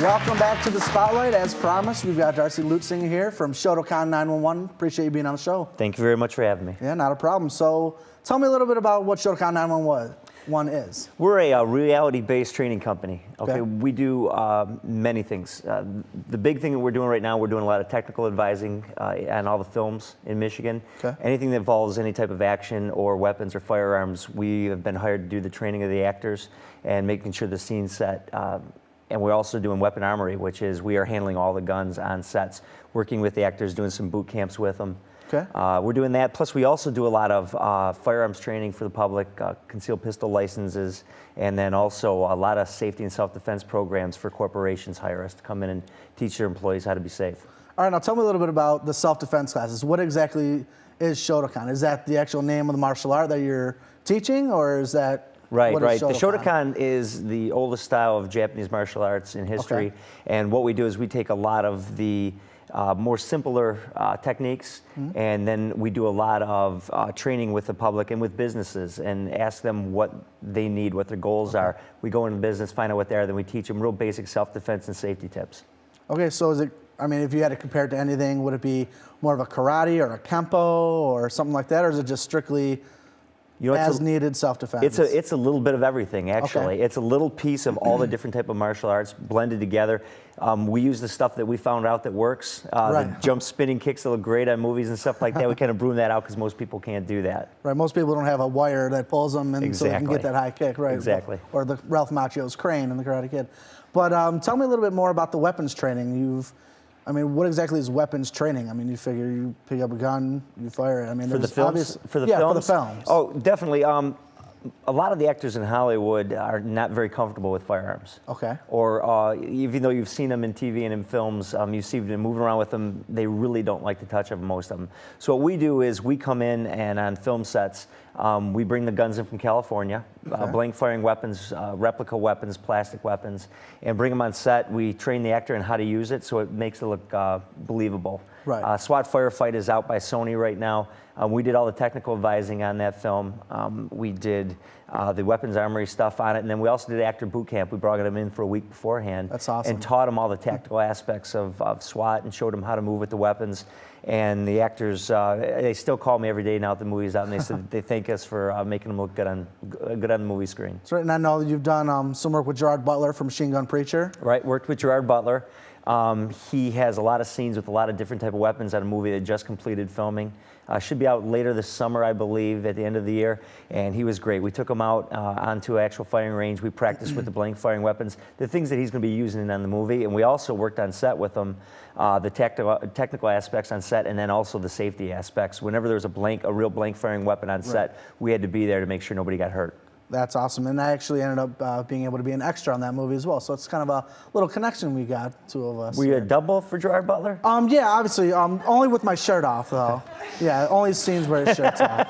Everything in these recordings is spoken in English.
Welcome back to the Spotlight. As promised, we've got Darcy Lutzinger here from Shotokan 911. Appreciate you being on the show. Thank you very much for having me. Yeah, not a problem. So tell me a little bit about what Shotokan 911 is. We're a reality-based training company. Okay, we do many things. The big thing that we're doing right now, we're doing a lot of technical advising on all the films in Michigan. Okay. Anything that involves any type of action or weapons or firearms, we have been hired to do the training of the actors and making sure the scene's set. And we're also doing weapon armory, which is we are handling all the guns on sets, working with the actors, doing some boot camps with them. Okay. We're doing that. Plus, we also do a lot of firearms training for the public, concealed pistol licenses, and then also a lot of safety and self-defense programs for corporations hire us to come in and teach their employees how to be safe. All right, now tell me a little bit about the self-defense classes. What exactly is Shotokan? Is that the actual name of the martial art that you're teaching, or is that... Right. The Shotokan is the oldest style of Japanese martial arts in history. Okay. And what we do is we take a lot of the more simpler techniques, and then we do a lot of training with the public and with businesses and ask them what they need, what their goals are. We go into business, find out what they are, then we teach them real basic self-defense and safety tips. Okay, so is it, I mean, if you had to compare it to anything, would it be more of a karate or a kempo or something like that, or is it just strictly as needed self-defense? It's a little bit of everything, actually. Okay. It's a little piece of all the different type of martial arts blended together. We use the stuff that we found out that works. The jump spinning kicks that look great on movies and stuff like that. We kind of broom that out because most people can't do that. Right, most people don't have a wire that pulls them and so they can get that high kick, right? Exactly. Or the Ralph Macchio's crane in The Karate Kid. But tell me a little bit more about the weapons training. I mean, what exactly is weapons training? I mean, you figure you pick up a gun, you fire it. I mean, for the films? For the films. Oh, definitely. A lot of the actors in Hollywood are not very comfortable with firearms. Okay. Or even though you've seen them in TV and in films, you see them moving around with them, they really don't like to touch them, most of them. So what we do is we come in and on film sets, we bring the guns in from California, blank firing weapons, replica weapons, plastic weapons, and bring them on set. We train the actor in how to use it so it makes it look believable. Right. SWAT Firefight is out by Sony right now. We did all the technical advising on that film. We did the weapons armory stuff on it, and then we also did actor boot camp. We brought them in for a week beforehand. That's awesome. And taught them all the tactical aspects of SWAT and showed them how to move with the weapons. And the actors, they still call me every day now that the movie's out, and they said they thank us for making them look good on the movie screen. That's right, and I know you've done some work with Gerard Butler from Machine Gun Preacher. Right, worked with Gerard Butler. He has a lot of scenes with a lot of different type of weapons on a movie that just completed filming. Should be out later this summer, I believe, at the end of the year. And he was great. We took him out onto an actual firing range. We practiced with the blank firing weapons, the things that he's going to be using on the movie. And we also worked on set with him, the technical aspects on set, and then also the safety aspects. Whenever there was a real blank firing weapon on set, we had to be there to make sure nobody got hurt. That's awesome, and I actually ended up being able to be an extra on that movie as well. So it's kind of a little connection we got, two of us. Were you a double for Gerard Butler? Yeah, obviously, only with my shirt off though. Yeah, only scenes where his shirt's off.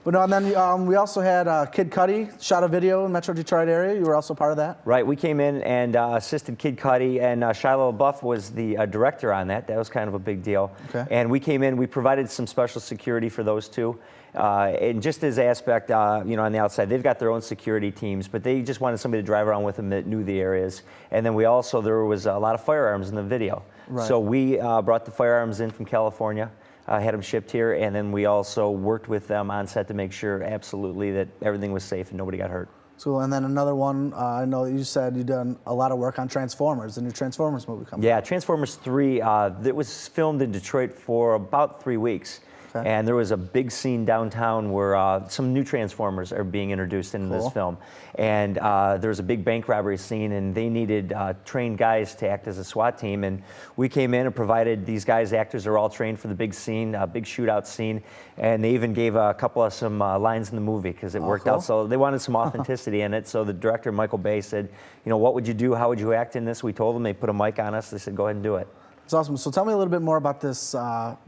But no, and then we also had Kid Cudi shot a video in Metro Detroit area. You were also part of that. Right, we came in and assisted Kid Cudi, and Shia LaBeouf was the director on that. That was kind of a big deal. Okay. And we came in, we provided some special security for those two. And just as aspect, on the outside, they've got their own security teams, but they just wanted somebody to drive around with them that knew the areas. And then there was a lot of firearms in the video. Right. So we brought the firearms in from California, had them shipped here, and then we also worked with them on set to make sure absolutely that everything was safe and nobody got hurt. So, and then another one, I know you said you've done a lot of work on Transformers, the new Transformers movie coming out. Yeah, Transformers 3, that was filmed in Detroit for about 3 weeks. Okay. And there was a big scene downtown where some new Transformers are being introduced into this film. And there was a big bank robbery scene, and they needed trained guys to act as a SWAT team. And we came in and provided these guys, actors are all trained for the big scene, big shootout scene. And they even gave a couple of some lines in the movie because it worked out. So they wanted some authenticity in it. So the director, Michael Bay, said, what would you do? How would you act in this? We told them, they put a mic on us. They said, go ahead and do it. It's awesome. So tell me a little bit more about this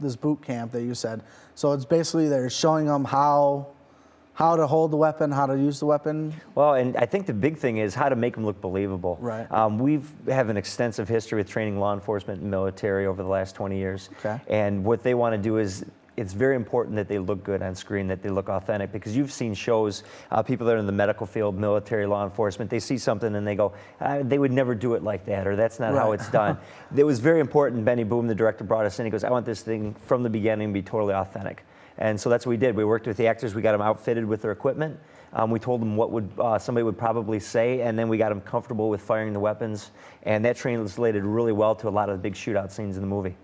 this boot camp that you said. So it's basically they're showing them how to hold the weapon, how to use the weapon. Well, and I think the big thing is how to make them look believable. Right. We have an extensive history with training law enforcement and military over the last 20 years. Okay. And what they want to do is it's very important that they look good on screen, that they look authentic, because you've seen shows, people that are in the medical field, military, law enforcement, they see something and they go, they would never do it like that, or that's not how it's done. It was very important. Benny Boom, the director, brought us in. He goes, I want this thing from the beginning to be totally authentic. And so that's what we did. We worked with the actors. We got them outfitted with their equipment. We told them what would somebody would probably say, and then we got them comfortable with firing the weapons. And that translated really well to a lot of the big shootout scenes in the movie.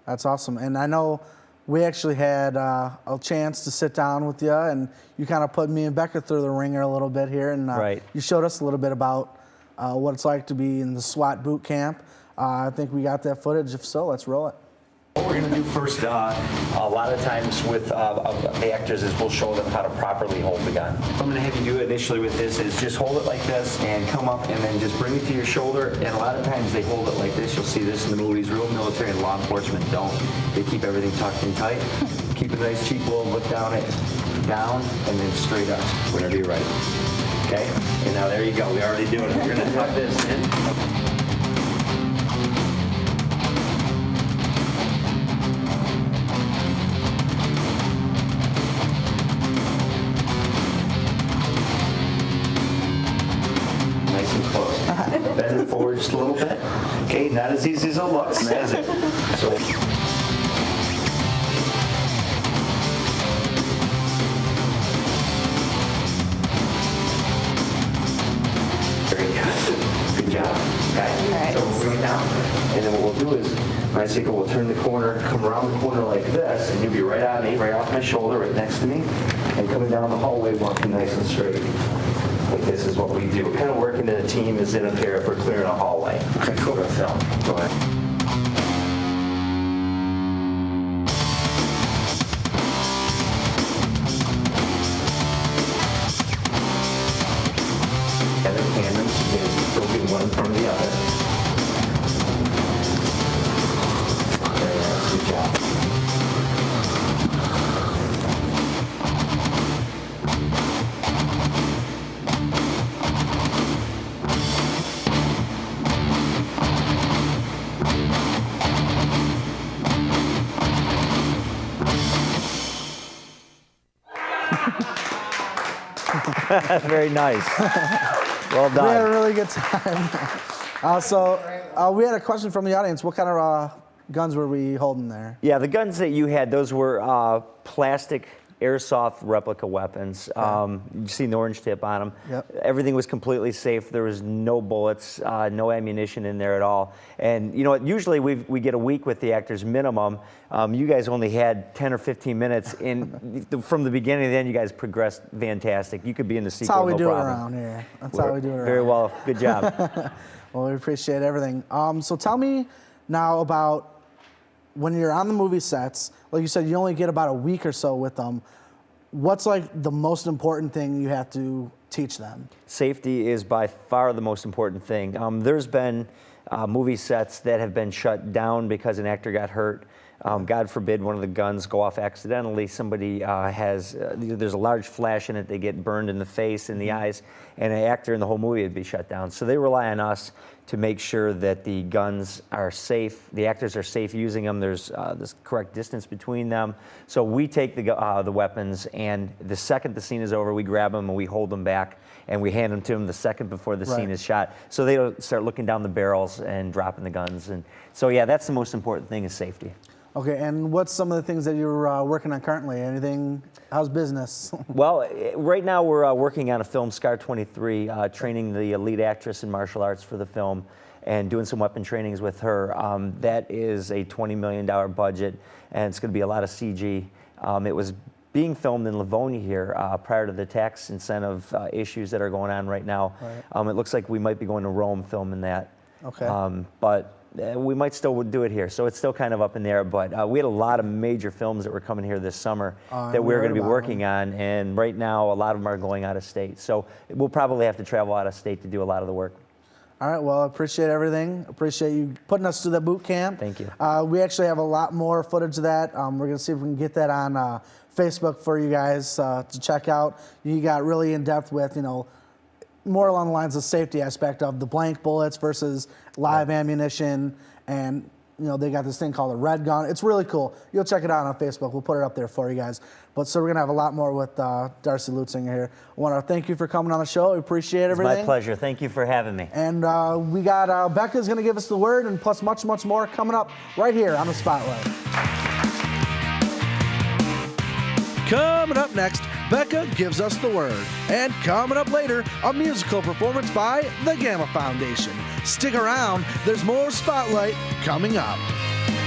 That's awesome. And I know we actually had a chance to sit down with you, and you kind of put me and Becca through the ringer a little bit here, and you showed us a little bit about what it's like to be in the SWAT boot camp. I think we got that footage. If so, let's roll it. What we're going to do first, a lot of times with the actors, is we'll show them how to properly hold the gun. What I'm going to have you do initially with this is just hold it like this and come up and then just bring it to your shoulder. And a lot of times they hold it like this. You'll see this in the movies. Real military and law enforcement don't. They keep everything tucked in tight. Keep a nice cheekbone, look down, and then straight up whenever you're ready. Okay? And now there you go. We already doing it. We're going to tuck this in. Bend it forward just a little bit. Okay, not as easy as it looks. That's it. So. Very good. Good job. Okay. Right. So we're going down, and then what we'll do is, when I say go, we'll turn the corner, come around the corner like this, and you'll be right on me, right off my shoulder, right next to me, and coming down the hallway, walking nice and straight. Like this is what we do. We're kind of working in a team as in a pair if we're clearing a hallway. Okay, cool. For a film. Go ahead. And then tandems is still getting one in front of the other. Very nice. Good job. Very nice. Well done. We had a really good time. We had a question from the audience. What kind of guns were we holding there? Yeah, the guns that you had, those were plastic airsoft replica weapons. You've seen the orange tip on them. Yep. Everything was completely safe. There was no bullets, no ammunition in there at all. And you know what? Usually we get a week with the actors minimum. You guys only had 10 or 15 minutes. From the beginning to the end, you guys progressed fantastic. You could be in the sequel, no problem. That's how we do it around here. That's how we do it around. Very well. Good job. Well, we appreciate everything. So tell me now about when you're on the movie sets. Like you said, you only get about a week or so with them. What's like the most important thing you have to teach them? Safety is by far the most important thing. There's been movie sets that have been shut down because an actor got hurt. God forbid one of the guns go off accidentally. Somebody there's a large flash in it, they get burned in the face, in the eyes, and an actor in the whole movie would be shut down. So they rely on us to make sure that the guns are safe, the actors are safe using them, there's this correct distance between them. So we take the weapons, and the second the scene is over, we grab them and we hold them back, and we hand them to them the second before the scene is shot. So they don't start looking down the barrels and dropping the guns. And so yeah, that's the most important thing, is safety. Okay, and what's some of the things that you're working on currently? Anything? How's business? Well, right now we're working on a film, Scar 23, training the lead actress in martial arts for the film and doing some weapon trainings with her. That is a $20 million budget, and it's going to be a lot of CG. It was being filmed in Livonia here prior to the tax incentive issues that are going on right now. Right. It looks like we might be going to Rome filming that. Okay. But we might still do it here, so it's still kind of up in the air. But we had a lot of major films that were coming here this summer that we're going to be working on, and right now a lot of them are going out of state. So we'll probably have to travel out of state to do a lot of the work. All right, well, I appreciate everything. Appreciate you putting us through the boot camp. Thank you. We actually have a lot more footage of that. We're going to see if we can get that on Facebook for you guys to check out. You got really in depth with, more along the lines of safety aspect of the blank bullets versus live ammunition, and they got this thing called a red gun. It's really cool. You'll check it out on Facebook. We'll put it up there for you guys. But so we're going to have a lot more with Darcy Lutzinger here. I want to thank you for coming on the show. We appreciate everything. It's my pleasure. Thank you for having me. And we got Becca's going to give us the word, and plus much, much more coming up right here on the Spotlight. Coming up next, Becca gives us the word. And coming up later, a musical performance by the Gamma Foundation. Stick around, there's more Spotlight coming up.